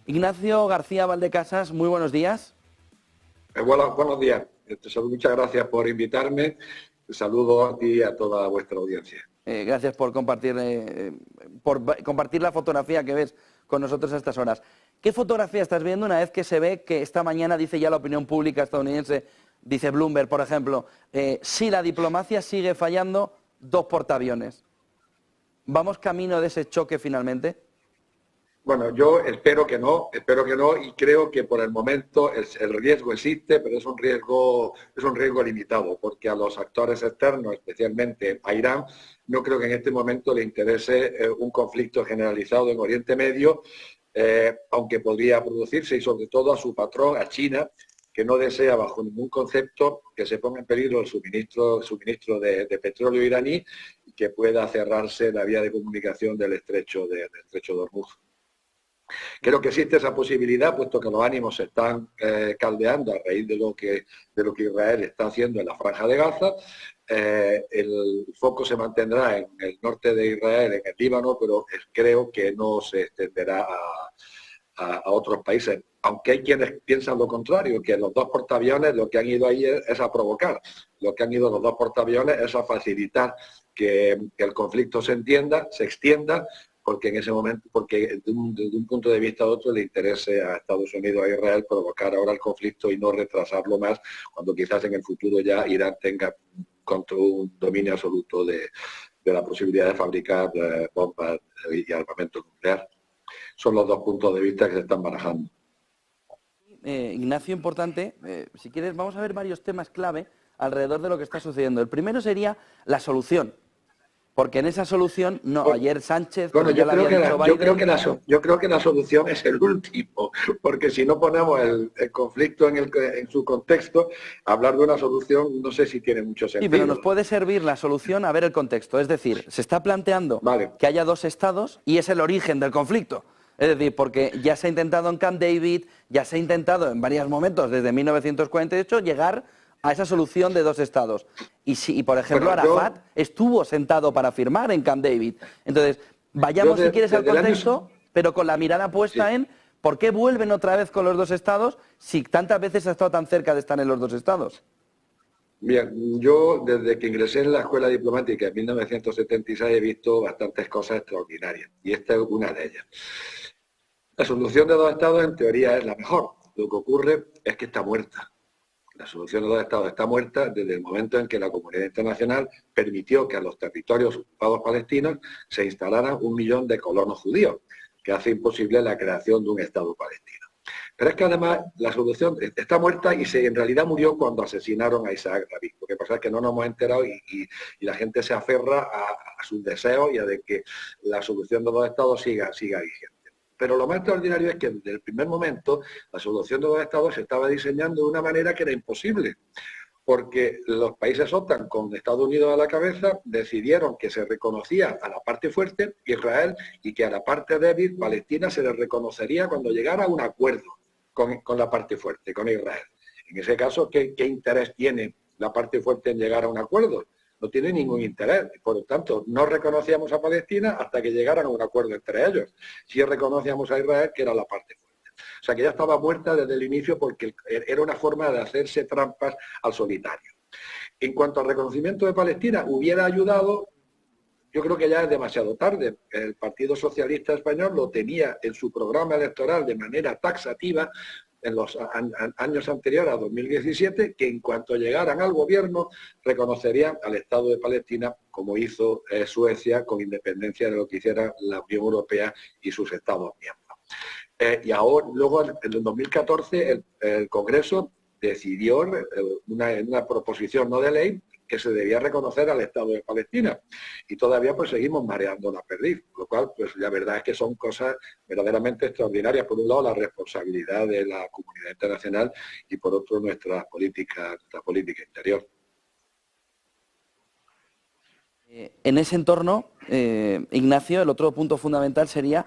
Ignacio García Valdecasas, muy buenos días. Buenos días. Muchas gracias por invitarme. Saludo a ti y a toda vuestra audiencia. Gracias por compartir la fotografía que ves con nosotros a estas horas. ¿Qué fotografía estás viendo una vez que se ve que esta mañana dice ya la opinión pública estadounidense, dice Bloomberg, por ejemplo, si la diplomacia sigue fallando, 2 portaaviones? ¿Vamos camino de ese choque finalmente? Bueno, yo espero que no, y creo que por el momento el riesgo existe, pero es un riesgo limitado, porque a los actores externos, especialmente a Irán, no creo que en este momento le interese un conflicto generalizado en Oriente Medio, aunque podría producirse, y sobre todo a su patrón, a China, que no desea bajo ningún concepto que se ponga en peligro el suministro de petróleo iraní y que pueda cerrarse la vía de comunicación del estrecho de Hormuz. Creo que existe esa posibilidad, puesto que los ánimos se están caldeando a raíz de lo que Israel está haciendo en la Franja de Gaza. El foco se mantendrá en el norte de Israel, en el Líbano, pero creo que no se extenderá a otros países. Aunque hay quienes piensan lo contrario, que los 2 portaaviones lo que han ido ahí es a provocar. Lo que han ido los 2 portaaviones es a facilitar que el conflicto se extienda, porque en ese momento, porque desde un punto de vista u otro le interese a Estados Unidos, a Israel, provocar ahora el conflicto y no retrasarlo más, cuando quizás en el futuro ya Irán tenga un dominio absoluto de la posibilidad de fabricar bombas y armamento nuclear. Son los 2 puntos de vista que se están barajando. Ignacio, importante, si quieres vamos a ver varios temas clave alrededor de lo que está sucediendo. El primero sería la solución. Porque en esa solución, ayer Sánchez... Bueno, yo creo que la solución es el último, porque si no ponemos el conflicto en su contexto, hablar de una solución no sé si tiene mucho sentido. Sí, pero nos puede servir la solución a ver el contexto. Es decir, se está planteando que haya 2 estados y es el origen del conflicto. Es decir, porque ya se ha intentado en Camp David, ya se ha intentado en varios momentos desde 1948 llegar a esa solución de 2 estados. Y por ejemplo, Arafat estuvo sentado para firmar en Camp David. Entonces, vayamos si quieres al contexto, pero con la mirada puesta en por qué vuelven otra vez con los 2 estados si tantas veces ha estado tan cerca de estar en los 2 estados. Bien, yo desde que ingresé en la escuela diplomática en 1976 he visto bastantes cosas extraordinarias, y esta es una de ellas. La solución de 2 estados en teoría es la mejor. Lo que ocurre es que está muerta. La solución de 2 estados está muerta desde el momento en que la comunidad internacional permitió que a los territorios ocupados palestinos se instalaran 1 millón de colonos judíos, que hace imposible la creación de un estado palestino. Pero es que además la solución está muerta y en realidad murió cuando asesinaron a Isaac Rabin. Lo que pasa es que no nos hemos enterado y la gente se aferra a sus deseos y a de que la solución de 2 estados siga vigente. Pero lo más extraordinario es que desde el primer momento la solución de 2 estados se estaba diseñando de una manera que era imposible, porque los países OTAN, con Estados Unidos a la cabeza, decidieron que se reconocía a la parte fuerte, Israel, y que a la parte débil, Palestina, se le reconocería cuando llegara a un acuerdo con la parte fuerte, con Israel. En ese caso, ¿qué interés tiene la parte fuerte en llegar a un acuerdo? No tiene ningún interés. Por lo tanto, no reconocíamos a Palestina hasta que llegaran a un acuerdo entre ellos. Sí reconocíamos a Israel, que era la parte fuerte. O sea, que ya estaba muerta desde el inicio porque era una forma de hacerse trampas al solitario. En cuanto al reconocimiento de Palestina, hubiera ayudado, yo creo que ya es demasiado tarde. El Partido Socialista Español lo tenía en su programa electoral de manera taxativa en los años anteriores a 2017, que en cuanto llegaran al gobierno reconocerían al Estado de Palestina, como hizo Suecia, con independencia de lo que hiciera la Unión Europea y sus Estados miembros. Y ahora, luego, en el 2014, el Congreso decidió una proposición no de ley que se debía reconocer al Estado de Palestina. Y todavía pues seguimos mareando la perdiz, lo cual pues la verdad es que son cosas verdaderamente extraordinarias. Por un lado, la responsabilidad de la comunidad internacional y por otro nuestra política interior. En ese entorno, Ignacio, el otro punto fundamental sería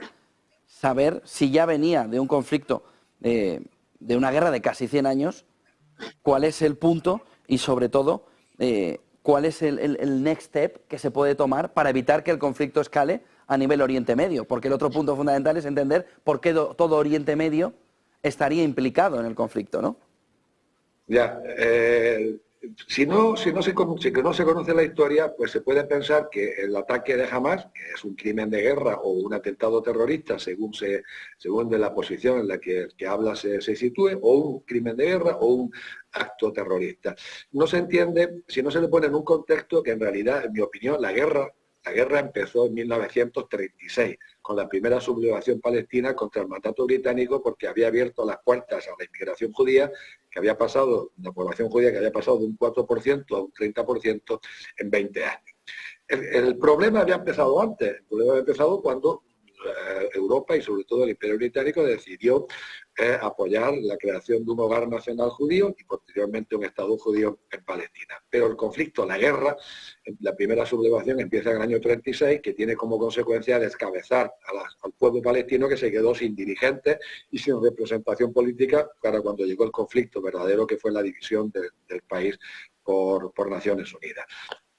saber si ya venía de un conflicto, de una guerra de casi 100 años, cuál es el punto y sobre todo cuál es el next step que se puede tomar para evitar que el conflicto escale a nivel Oriente Medio, porque el otro punto fundamental es entender por qué todo Oriente Medio estaría implicado en el conflicto, ¿no? Ya, si no se conoce la historia, pues se puede pensar que el ataque de Hamás, que es un crimen de guerra o un atentado terrorista, según de la posición en la que habla se sitúe, o un crimen de guerra o un acto terrorista. No se entiende si no se le pone en un contexto que en realidad, en mi opinión, la guerra empezó en 1936, con la primera sublevación palestina contra el mandato británico, porque había abierto las puertas a la inmigración judía, la población judía que había pasado de un 4% a un 30% en 20 años. El problema había empezado antes, el problema había empezado cuando Europa y sobre todo el Imperio Británico decidió apoyar la creación de un hogar nacional judío y posteriormente un Estado judío en Palestina. Pero el conflicto, la guerra, la primera sublevación empieza en el año 36, que tiene como consecuencia descabezar al pueblo palestino, que se quedó sin dirigentes y sin representación política para cuando llegó el conflicto verdadero, que fue la división del país por Naciones Unidas.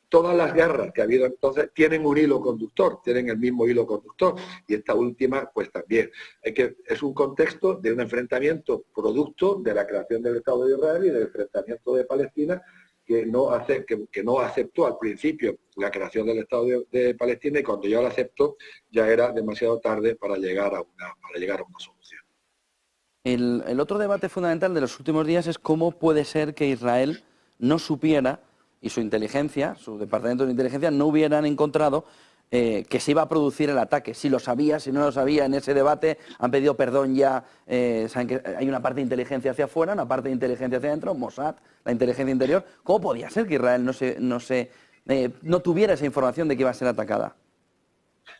Todas las guerras que ha habido entonces tienen un hilo conductor, tienen el mismo hilo conductor, y esta última pues también. Es un contexto de un enfrentamiento producto de la creación del Estado de Israel y del enfrentamiento de Palestina, que no aceptó al principio la creación del Estado de Palestina, y cuando ya lo aceptó ya era demasiado tarde para llegar a una solución. El otro debate fundamental de los últimos días es cómo puede ser que Israel no supiera y su inteligencia, su departamento de inteligencia, no hubieran encontrado que se iba a producir el ataque. Si lo sabía, si no lo sabía, en ese debate han pedido perdón ya. Saben que hay una parte de inteligencia hacia afuera, una parte de inteligencia hacia adentro, Mossad, la inteligencia interior. ¿Cómo podía ser que Israel no tuviera esa información de que iba a ser atacada?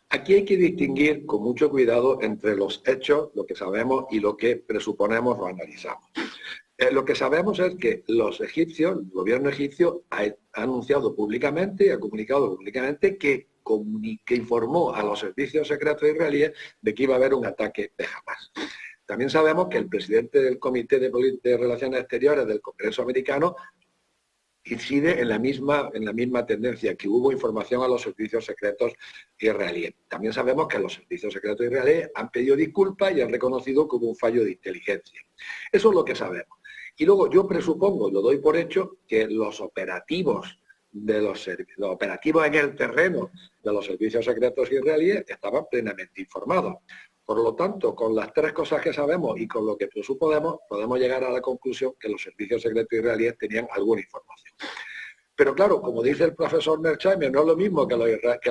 Aquí hay que distinguir con mucho cuidado entre los hechos, lo que sabemos, y lo que presuponemos o analizamos. Lo que sabemos es que los egipcios, el gobierno egipcio ha anunciado públicamente y ha comunicado públicamente que informó a los servicios secretos israelíes de que iba a haber un ataque de Hamás. También sabemos que el presidente del Comité de Relaciones Exteriores del Congreso americano incide en la misma tendencia, que hubo información a los servicios secretos israelíes. También sabemos que los servicios secretos israelíes han pedido disculpas y han reconocido que hubo un fallo de inteligencia. Eso es lo que sabemos. Y luego yo presupongo, lo doy por hecho, que los operativos en el terreno de los servicios secretos israelíes estaban plenamente informados. Por lo tanto, con las tres cosas que sabemos y con lo que presuponemos, podemos llegar a la conclusión que los servicios secretos israelíes tenían alguna información. Pero claro, como dice el profesor Mearsheimer, no es lo mismo que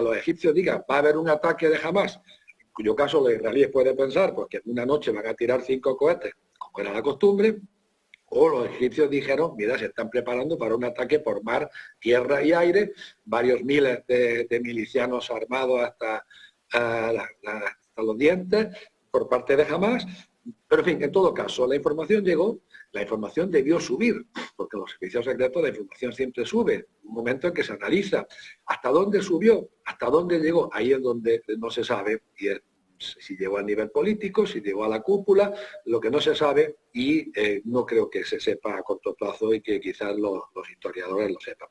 los egipcios digan va a haber un ataque de Hamás, en cuyo caso los israelíes pueden pensar pues, que una noche van a tirar 5 cohetes, como era la costumbre, o los egipcios dijeron, mira, se están preparando para un ataque por mar, tierra y aire, varios miles de milicianos armados hasta los dientes por parte de Hamás. Pero en fin, en todo caso, la información llegó, la información debió subir, porque los servicios secretos la información siempre sube, un momento en que se analiza hasta dónde subió, hasta dónde llegó, ahí es donde no se sabe, y si llegó a nivel político, si llegó a la cúpula, lo que no se sabe, y no creo que se sepa a corto plazo y que quizás los historiadores lo sepan.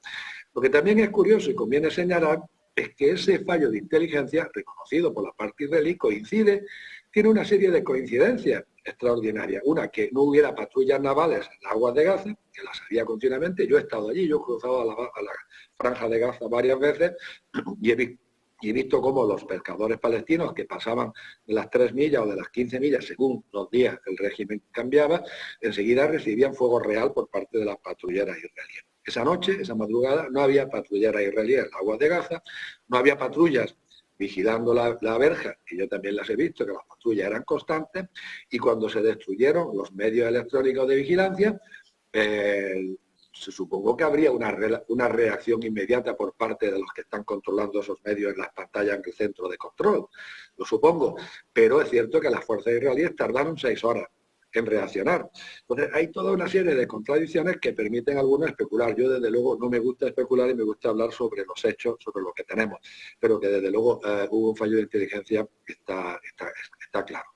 Lo que también es curioso y conviene señalar es que ese fallo de inteligencia, reconocido por la parte israelí, tiene una serie de coincidencias extraordinarias. Una, que no hubiera patrullas navales en las aguas de Gaza, que las había continuamente. Yo he estado allí, yo he cruzado a la franja de Gaza varias veces y he visto cómo los pescadores palestinos que pasaban de las 3 millas o de las 15 millas, según los días el régimen cambiaba, enseguida recibían fuego real por parte de las patrulleras israelíes. Esa noche, esa madrugada, no había patrulleras israelíes en las aguas de Gaza, no había patrullas vigilando la verja, que yo también las he visto, que las patrullas eran constantes, y cuando se destruyeron los medios electrónicos de vigilancia, se supongo que habría una reacción inmediata por parte de los que están controlando esos medios en las pantallas en el centro de control, lo supongo, pero es cierto que las fuerzas israelíes tardaron 6 horas en reaccionar. Entonces hay toda una serie de contradicciones que permiten a algunos especular. Yo desde luego no me gusta especular y me gusta hablar sobre los hechos, sobre lo que tenemos, pero que desde luego hubo un fallo de inteligencia, está claro.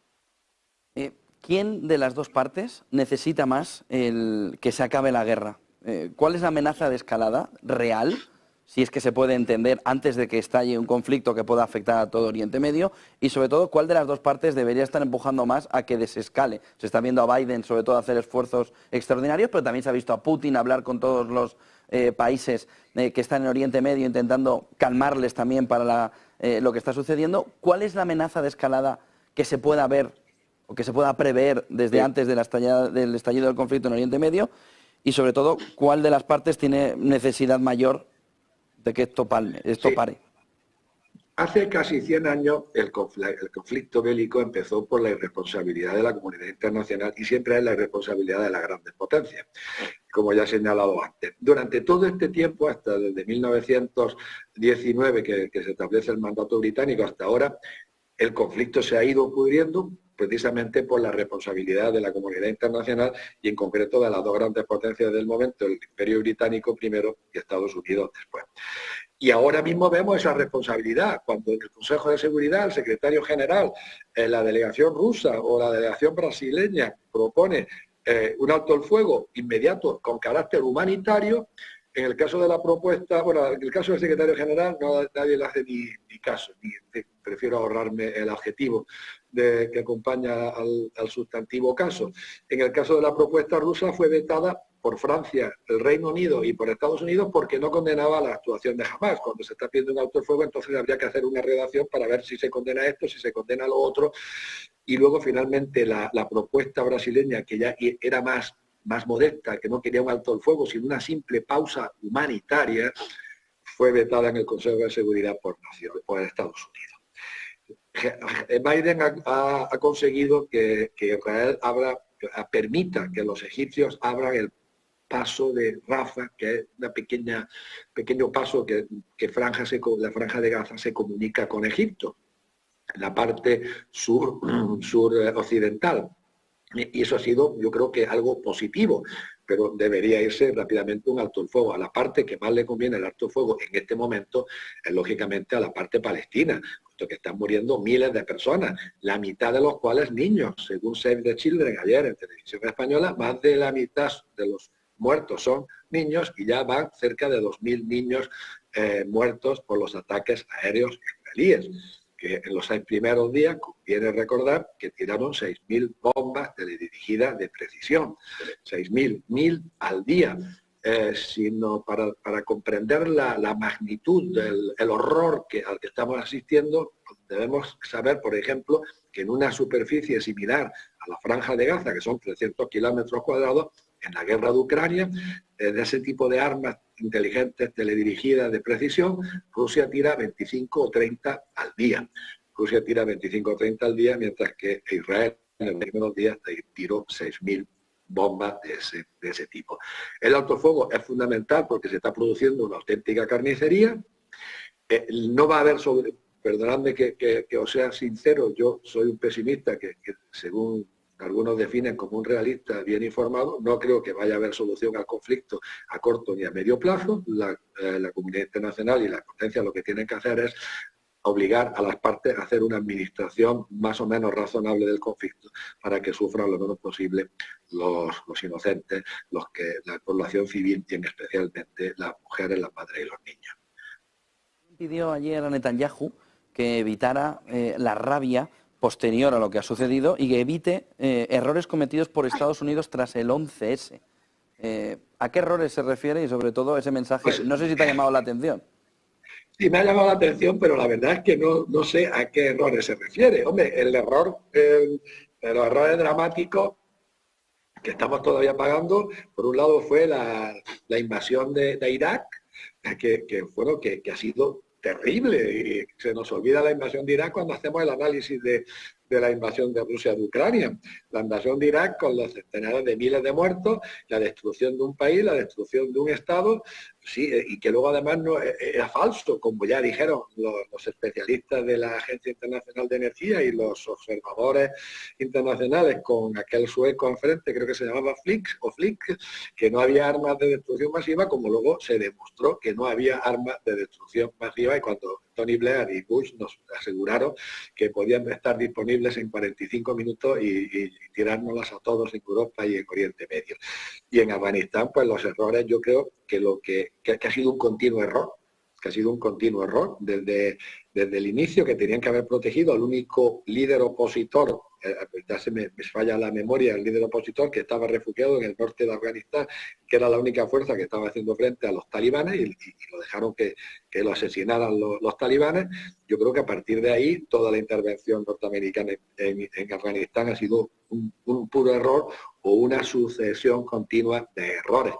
¿Quién de las dos partes necesita más que se acabe la guerra? ¿Cuál es la amenaza de escalada real? si es que se puede entender, antes de que estalle un conflicto que pueda afectar a todo Oriente Medio? Y sobre todo, ¿cuál de las dos partes debería estar empujando más a que desescale? Se está viendo a Biden, sobre todo, hacer esfuerzos extraordinarios, pero también se ha visto a Putin hablar con todos los países que están en Oriente Medio, intentando calmarles también para lo que está sucediendo. ¿Cuál es la amenaza de escalada que se pueda ver o que se pueda prever desde antes del estallido del conflicto en Oriente Medio? Y sobre todo, ¿cuál de las partes tiene necesidad mayor de que esto pare? Hace casi 100 años el conflicto bélico empezó por la irresponsabilidad de la comunidad internacional y siempre es la irresponsabilidad de las grandes potencias, como ya he señalado antes. Durante todo este tiempo, hasta desde 1919 que se establece el mandato británico hasta ahora, el conflicto se ha ido pudriendo precisamente por la responsabilidad de la comunidad internacional y en concreto de las dos grandes potencias del momento, el Imperio Británico primero y Estados Unidos después. Y ahora mismo vemos esa responsabilidad, cuando en el Consejo de Seguridad el secretario general, la delegación rusa o la delegación brasileña propone un alto el fuego inmediato con carácter humanitario. En el caso de la propuesta, bueno, en el caso del secretario general nadie le hace ni caso, prefiero ahorrarme el adjetivo que acompaña al sustantivo caso. En el caso de la propuesta rusa fue vetada por Francia, el Reino Unido y por Estados Unidos porque no condenaba la actuación de Hamás. Cuando se está pidiendo un alto el fuego, entonces habría que hacer una redacción para ver si se condena esto, si se condena lo otro. Y luego finalmente la propuesta brasileña, que ya era más modesta, que no quería un alto el fuego, sino una simple pausa humanitaria, fue vetada en el Consejo de Seguridad por Estados Unidos. Biden ha conseguido que Israel permita que los egipcios abran el paso de Rafah, que es un pequeño paso que la franja de Gaza se comunica con Egipto, en la parte sur-occidental. Y eso ha sido, yo creo que algo positivo, pero debería irse rápidamente un alto el fuego. A la parte que más le conviene el alto el fuego en este momento es lógicamente a la parte palestina, puesto que están muriendo miles de personas, la mitad de los cuales niños. Según Save the Children ayer en televisión española, más de la mitad de los muertos son niños y ya van cerca de 2.000 niños muertos por los ataques aéreos israelíes, que en los 6 primeros días conviene recordar que tiraron 6.000 bombas teledirigidas de precisión, 6.000 al día, sino para comprender la magnitud del horror al que estamos asistiendo, debemos saber, por ejemplo, que en una superficie similar a la Franja de Gaza, que son 300 kilómetros cuadrados, en la guerra de Ucrania, de ese tipo de armas inteligentes teledirigidas de precisión, Rusia tira 25 o 30 al día. Rusia tira 25 o 30 al día, mientras que Israel en los primeros días tiró 6.000 bombas de ese tipo. El alto fuego es fundamental porque se está produciendo una auténtica carnicería. No va a haber perdonadme que os sea sincero, yo soy un pesimista que según algunos definen como un realista bien informado, no creo que vaya a haber solución al conflicto a corto ni a medio plazo. La comunidad internacional y las potencias lo que tienen que hacer es obligar a las partes a hacer una administración más o menos razonable del conflicto para que sufran lo menos posible los inocentes, la población civil y especialmente las mujeres, las madres y los niños. Pidió ayer a Netanyahu que evitara la rabia posterior a lo que ha sucedido y que evite errores cometidos por Estados Unidos tras el 11S. ¿A qué errores se refiere y sobre todo ese mensaje? Pues, no sé si te ha llamado la atención. Sí, me ha llamado la atención, pero la verdad es que no sé a qué errores se refiere. Hombre, los errores dramáticos que estamos todavía pagando, por un lado fue la invasión de Irak, que ha sido terrible, y se nos olvida la invasión de Irak cuando hacemos el análisis de la invasión de Rusia de Ucrania. La invasión de Irak con los centenares de miles de muertos, la destrucción de un país, la destrucción de un Estado, sí, y que luego además no era falso, como ya dijeron los especialistas de la Agencia Internacional de Energía y los observadores internacionales con aquel sueco enfrente, creo que se llamaba Flick, que no había armas de destrucción masiva, como luego se demostró que no había armas de destrucción masiva, y cuando Tony Blair y Bush nos aseguraron que podían estar disponibles en 45 minutos y tirárnoslas a todos en Europa y en Oriente Medio. Y en Afganistán, pues los errores, yo creo que ha sido un continuo error. que ha sido un continuo error desde el inicio, que tenían que haber protegido al único líder opositor, ya me falla la memoria, el líder opositor que estaba refugiado en el norte de Afganistán, que era la única fuerza que estaba haciendo frente a los talibanes y lo dejaron que lo asesinaran los talibanes. Yo creo que a partir de ahí toda la intervención norteamericana en Afganistán ha sido un puro error o una sucesión continua de errores.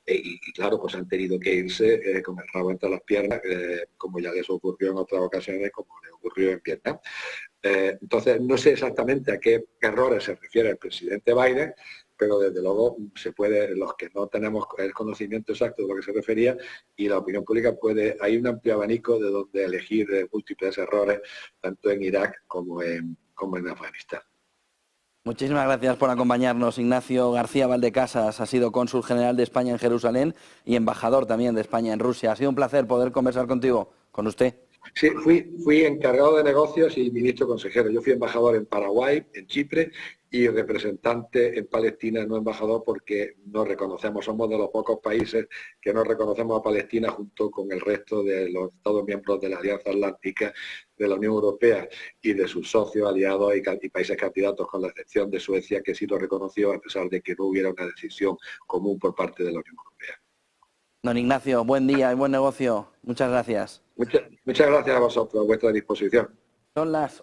Y claro, pues han tenido que irse con el rabo entre las piernas, como ya les ocurrió en otras ocasiones, como le ocurrió en Vietnam. Entonces, no sé exactamente a qué errores se refiere el presidente Biden, pero desde luego se puede, los que no tenemos el conocimiento exacto de lo que se refería, y la opinión pública hay un amplio abanico de donde elegir múltiples errores, tanto en Irak como en Afganistán. Muchísimas gracias por acompañarnos. Ignacio García Valdecasas ha sido cónsul general de España en Jerusalén y embajador también de España en Rusia. Ha sido un placer poder conversar contigo, con usted. Sí, fui encargado de negocios y ministro consejero. Yo fui embajador en Paraguay, en Chipre, y representante en Palestina, no embajador, porque no reconocemos, somos de los pocos países que no reconocemos a Palestina junto con el resto de los Estados miembros de la Alianza Atlántica, de la Unión Europea y de sus socios, aliados y países candidatos, con la excepción de Suecia, que sí lo reconoció a pesar de que no hubiera una decisión común por parte de la Unión Europea. Don Ignacio, buen día y buen negocio. Muchas gracias. Muchas gracias a vosotros, a vuestra disposición. Son las